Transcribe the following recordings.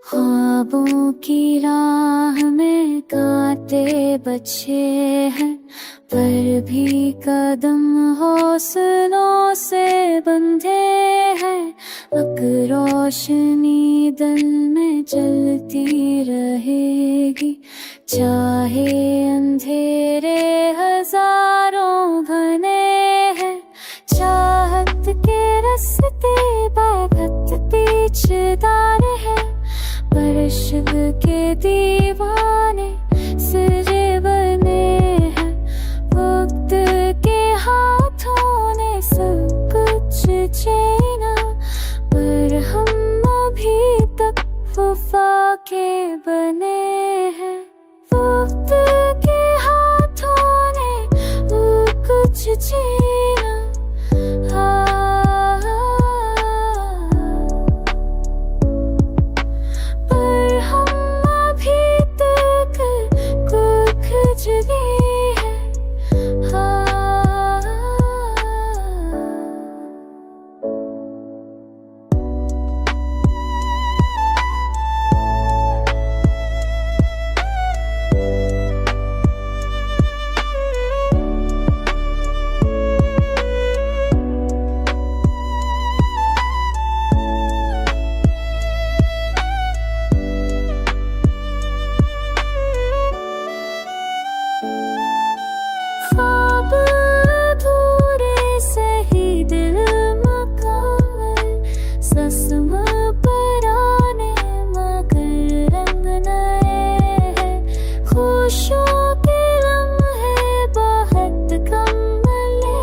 ख्वाबों की राह में कांटे बचे हैं, पर भी कदम हौसलों से बंधे हैं। अब रोशनी दिल में जलती रहेगी, चाहे अंधेरे हजारों घने हैं। चाहत के रास्ते बहुत पेचीदार है, पर इश्क के दीवाने सिरे बने हैं। वक्त के हाथों ने सब कुछ छीना, पर हम अभी तक वफा के बने हैं। वक्त के हाथों ने वो कुछ छीना, पर हम अभी तक कुछ जगे हैं। ख्वाब अधूरे से ही दिल मकान, ससम पराने मगर रंग नए हैं। खुशियों के लम्हे बहुत कम मिले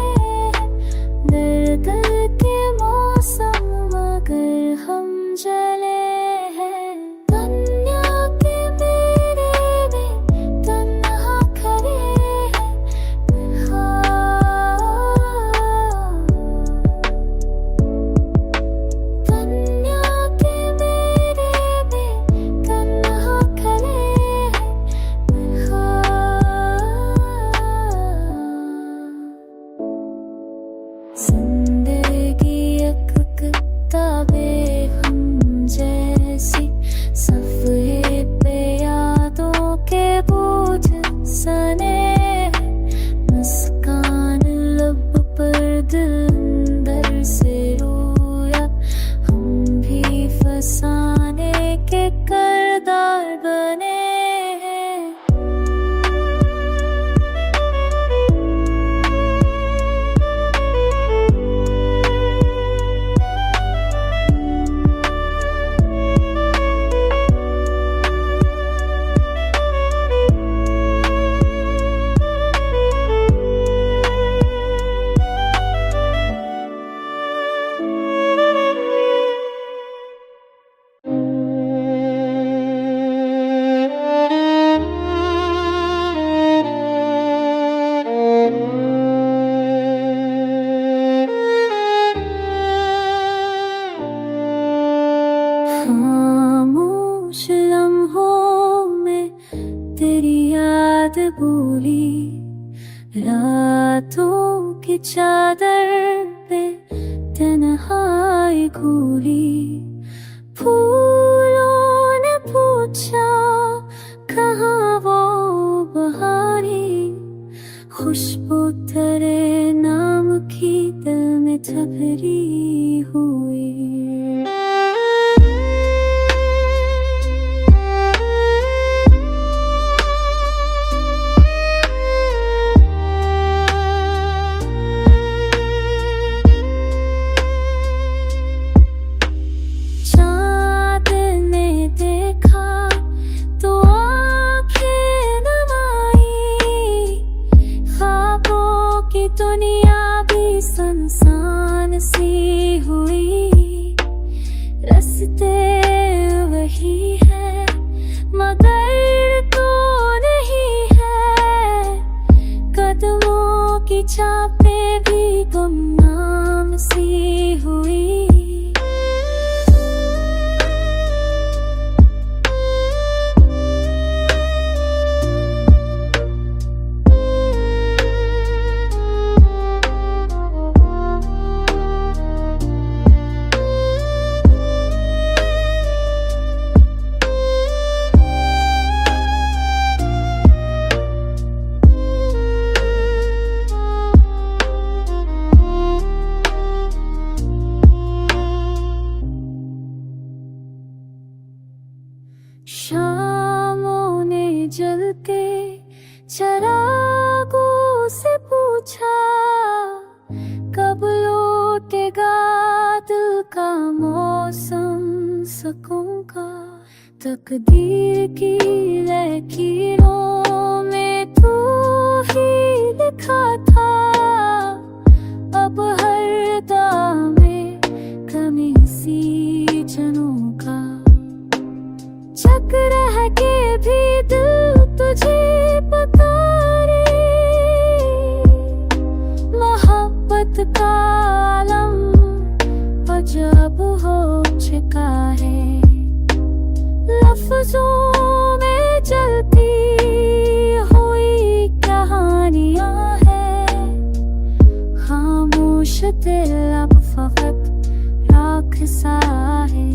हैं, दर्द के मौसम मगर हम जले हैं। दुनिया के मेरे में तन्हा खड़े हैं, दुनिया के मेरे में तन्हा खड़े हैं। जिंदगी एक किताबे हम जैसी, सफ़े पे यादों के बोझ सने हैं। मुस्कान लब पर दिल अंदर से रोया, हम भी फसाने के करदार बने हैं। खामोश लम्हों में तेरी याद बोली, रातों की चादर पे तन्हाई घोली। फूलों ने पूछा कहाँ वो बहारी, खुशबू तेरे नाम की दिल में ठहरी हुई। चाँद शामों ने जलते चरागों से पूछा, कब लौटेगा दिल का मौसम सुकून का। तकदीर की लकीरों में तू ही लिखा था, अब हर दाम में कमी सी जनों का। चक रह के भी दिल तुझे पुकारे, मोहब्बत का आलम अजब हो चुका है। लफ्जों में चलती हुई कहानियां हैं, खामोश दिल अब फकत राख सा है।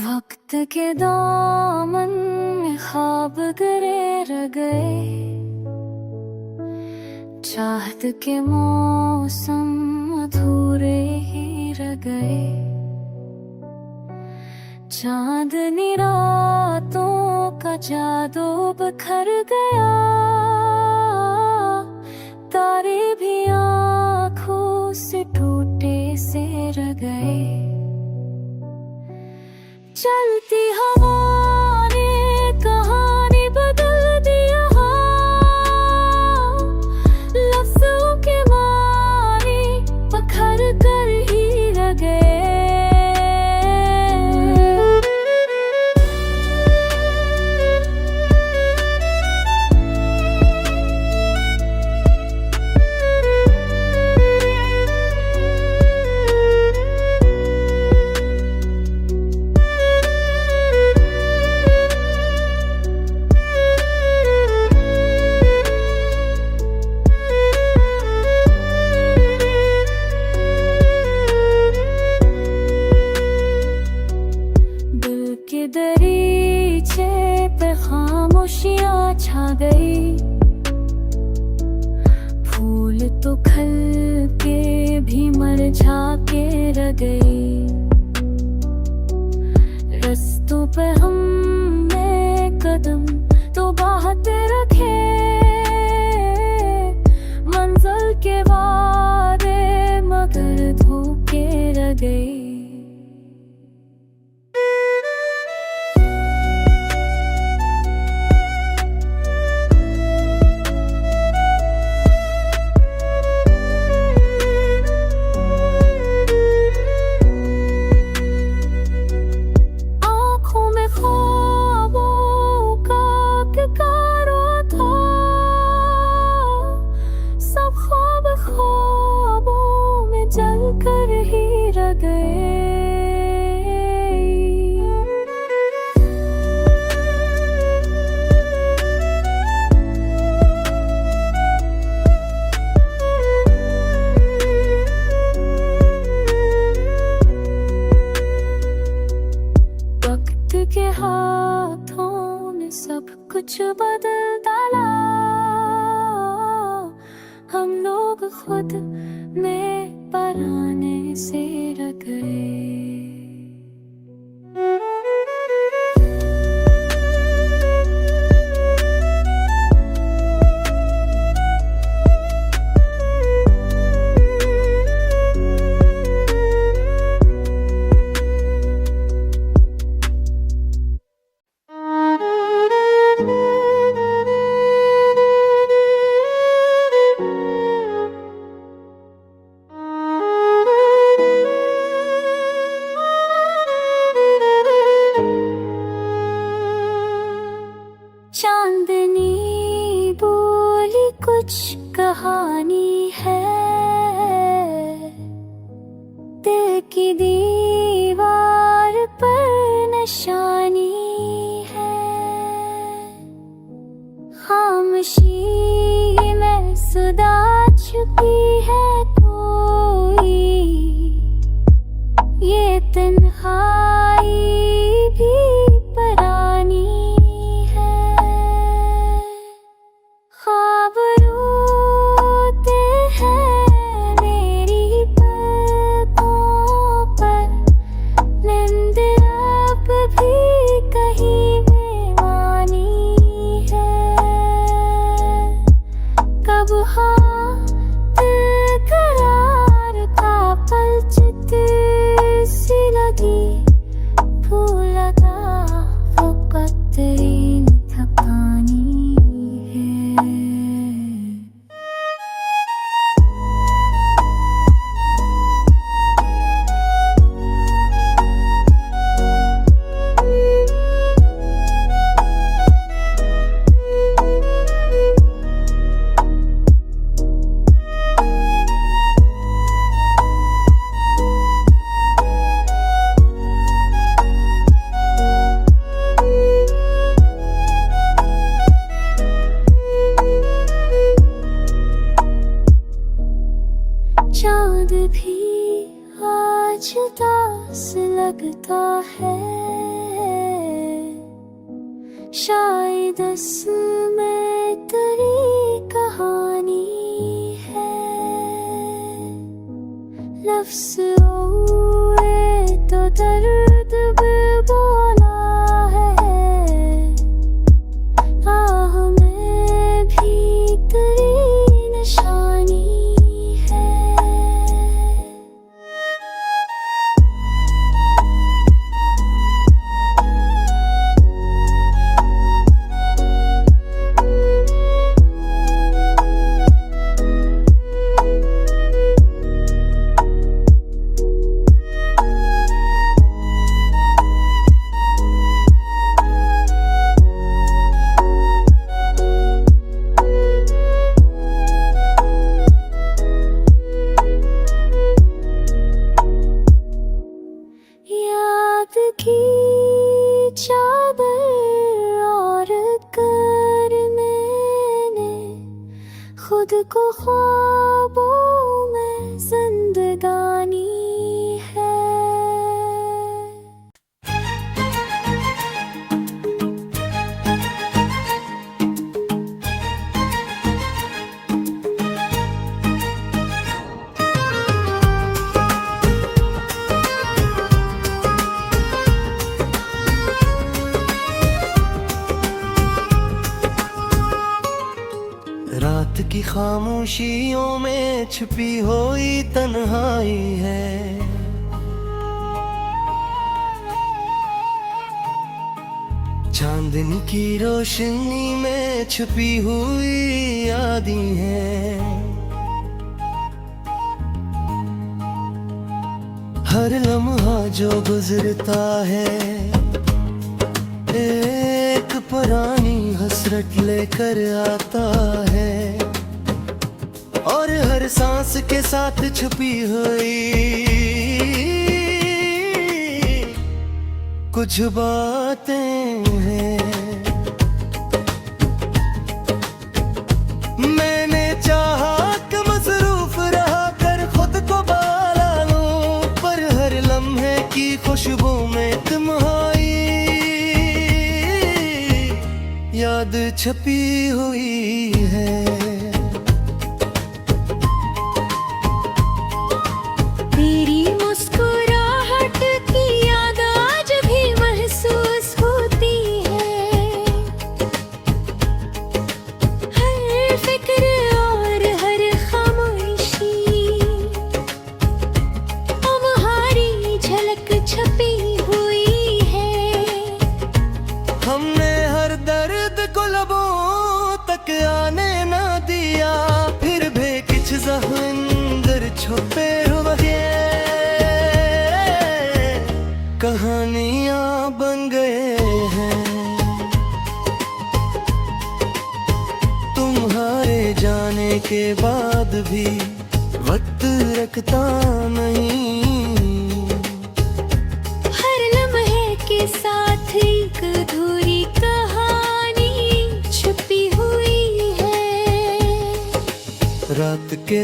वक्त के दामन में ख्वाब गिरे रह गए, चाहत के मौसम अधूरे ही रह गए। चांदनी रातों का जादू बिखर गया, तारे भी आँखों से टूटे से रह गए। चलती हवा ने कहानी बदल दिया, लफ्जों के मानी पत्थर कर ही रह गए। दरीचे पे खामोशियां छा गई, फूल तो खल के भी मरझा के रह गई। रस्तों पे हमने कदम तो बढ़ाते रखे, मंजिल के वादे मगर धोखे रह गई। ख्वाबों में जल कर ही रह गए। वक्त के हाथों ने सब कुछ बदल डाला, हम लोग खुद में पराने से रह गए। की दीवार पर निशानी है, खामोशी में सुधा छुपी है कोई, ये तन्हाई भी परानी है। ख्वाब रोते हैं मेरी पलकों पर, नींद अब भी कहीं बेमानी है। कब हाथ करार का पलचित सी लगी, भूला था वो कतरीन थकानी है। चाँद भी आज दास लगता है, शायद इसमें तेरी कहानी है। लफ्ज़ हुए तो दर्द भी बोला है, आह में भी तेरी निशानी है। याद की चादर और कर मैंने खुद को ख्वाबों में जिंदगानी है। रात की खामोशियों में छुपी हुई तन्हाई है, चांदनी की रोशनी में छुपी हुई यादें हैं। हर लम्हा जो गुजरता है एक पुरानी हसरत लेकर आता है, और हर सांस के साथ छुपी हुई कुछ बातें हैं। मैंने चाहा कि मसरूफ रहा कर खुद को बाला लूं, पर हर लम्हे की खुशबू में तुम्हारी याद छपी हुई है। तेरी मुस्कुराहट की याद आज भी महसूस होती है, हर फिक्र और हर खामोशी तुम्हारी झलक छपी हुई है। हमने हर दर्द को लबों तक आने ना दिया, फिर भी कुछ जहर छुपे हुए कहानियां बन गए हैं। तुम्हारे जाने के बाद भी वक्त रखता नहीं,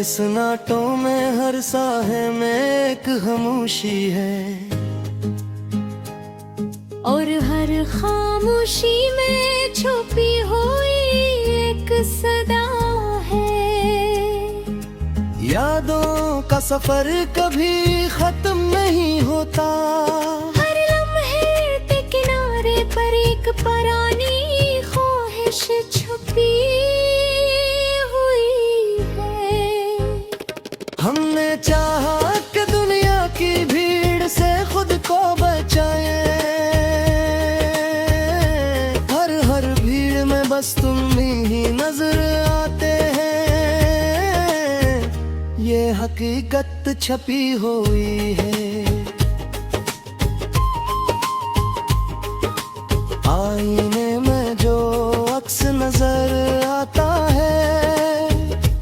सन्नाटों में हर साहे में एक खामोशी है, और हर खामोशी में छुपी हुई एक सदा है। यादों का सफर कभी खत्म नहीं होता, हर लम्हे के किनारे पर एक पुरानी ख्वाहिश छुपी हुई है। हमने चाहा कि दुनिया की भीड़ से खुद को बचाए, हर भीड़ में बस तुम ही नजर आते हैं। ये हकीकत छपी हुई है, आईने में जो अक्स नजर आता है,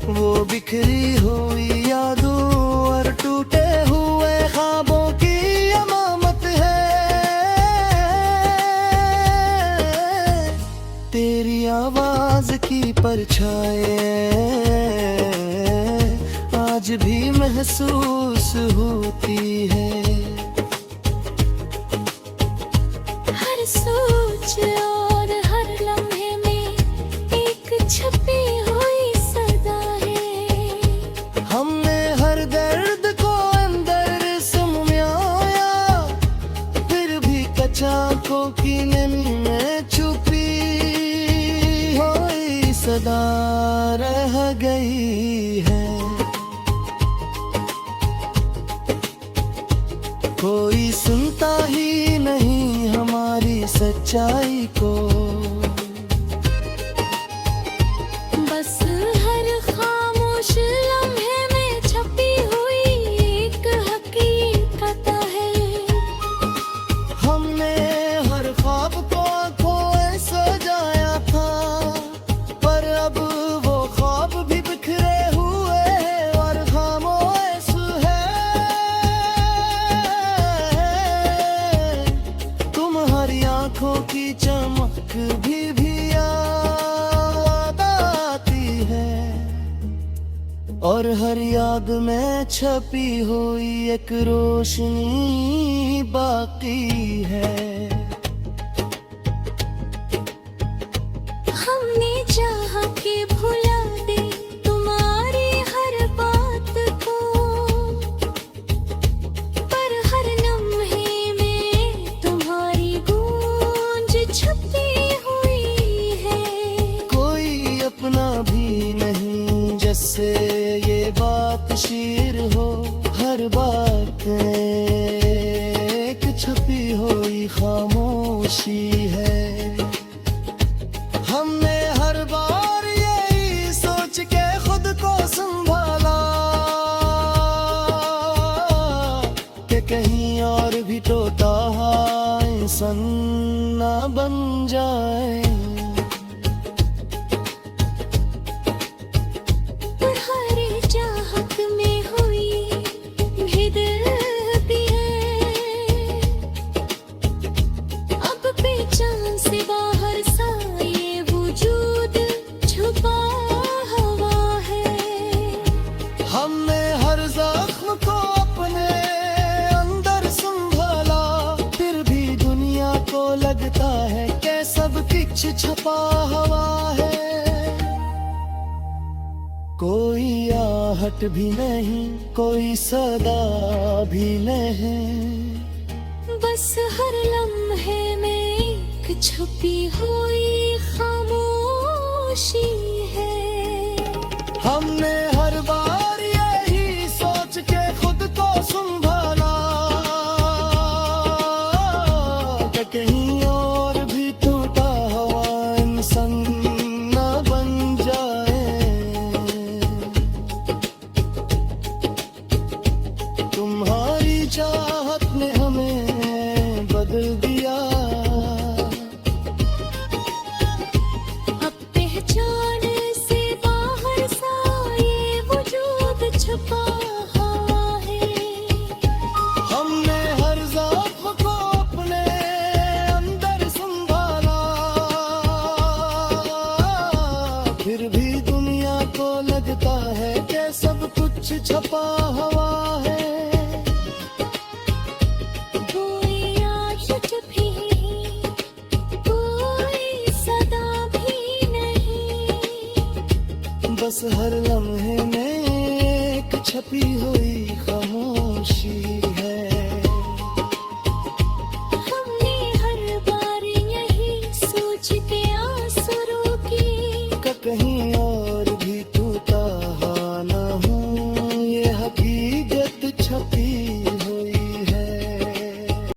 वो बिखरी हुई यादों और टूटे हुए ख्वाबों की अमामत है। तेरी आवाज की परछाई आज भी महसूस होती है। हर सोच और हर लम्हे में एक छपी हुई सदा है। हमने हर दर्द को अंदर समझाया, फिर भी कच्चा आँखों की नमी में छुपी हुई सदा रह गई है। कोई सुनता ही नहीं हमारी सच्चाई को, बस हर खामोश लम्हे में छपी हुई एक हकीकत है। हमने हर ख्वाब को आंखों में सजाया था, पर अब वो ख्वाब भी बिखरे हुए और खामोश है। तुम्हारी आंखों की चमक भी याद आती है, और हर याद में छपी हुई एक रोशनी बाकी है। हमने चाहा कि भुला दे तुम्हारी हर बात को, पर हर लम्हे में तुम्हारी गूंज छपी हुई है। कोई अपना भी नहीं जैसे ये बात शीर हो, हर बात एक छपी हुई खामोशी है। हमने हर बार यही सोच के खुद को संभाला कि कहीं और भी टूटा इंसान ना बन जाए। पर हर चाहत में हुई भी दिलती है, अब पहचान से बाहर सा ये वजूद छुपा हुआ है। हमने हर जख्म को अपने अंदर संभाला, फिर भी दुनिया को लगता है कि सब कुछ छपा हुआ है। कोई आहट भी नहीं, कोई सदा भी नहीं, बस हर लम्हे में एक छुपी हुई खामोशी है। हमने हर बार यही सोच के खुद को संभाला कि कहीं और भी टूटा हुआ इंसान ना बन जाए। तुम्हारी चाहत ने हमें बदल दिया, अब पहचान से बाहर सा ये बस हर लम्हे में एक छपी हुई खामोशी